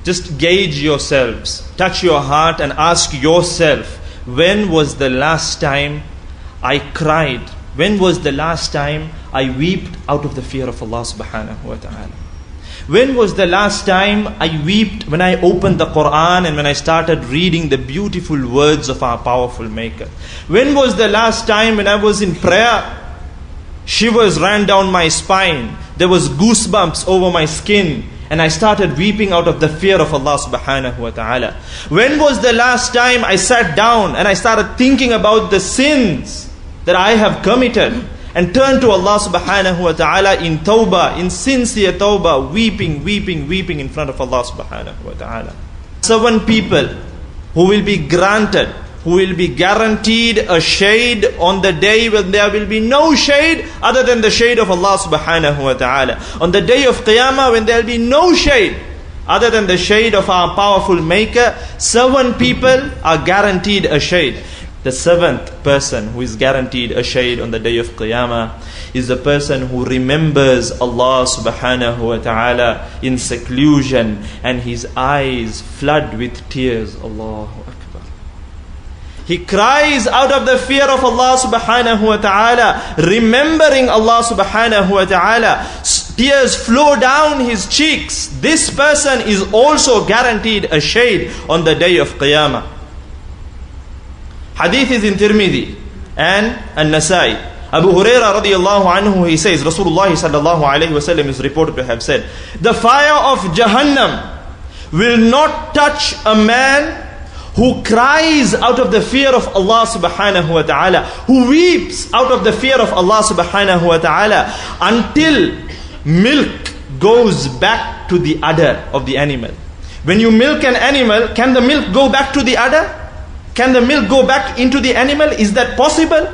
Just gauge yourselves, touch your heart and ask yourself, when was the last time I cried? When was the last time I wept out of the fear of Allah subhanahu wa ta'ala? When was the last time I wept when I opened the Quran and when I started reading the beautiful words of our powerful Maker? When was the last time when I was in prayer, shivers ran down my spine, there was goosebumps over my skin, and I started weeping out of the fear of Allah subhanahu wa ta'ala? When was the last time I sat down and I started thinking about the sins that I have committed and turned to Allah subhanahu wa ta'ala in tawbah, in sincere tawbah, weeping in front of Allah subhanahu wa ta'ala? 7 people who will be granted, who will be guaranteed a shade on the day when there will be no shade other than the shade of Allah subhanahu wa ta'ala. On the day of Qiyamah, when there will be no shade other than the shade of our powerful Maker, 7 people are guaranteed a shade. The 7th person who is guaranteed a shade on the day of Qiyamah is the person who remembers Allah subhanahu wa ta'ala in seclusion and his eyes flood with tears. Allahu Akbar. He cries out of the fear of Allah subhanahu wa ta'ala, remembering Allah subhanahu wa ta'ala. Tears flow down his cheeks. This person is also guaranteed a shade on the day of Qiyamah. Hadith is in Tirmidhi and An-Nasai. Abu Hurairah radiyallahu anhu, he says, Rasulullah sallallahu alayhi wa sallam is reported to have said, the fire of Jahannam will not touch a man who cries out of the fear of Allah subhanahu wa ta'ala, who weeps out of the fear of Allah subhanahu wa ta'ala, until milk goes back to the udder of the animal. When you milk an animal, can the milk go back to the udder? Can the milk go back into the animal? Is that possible?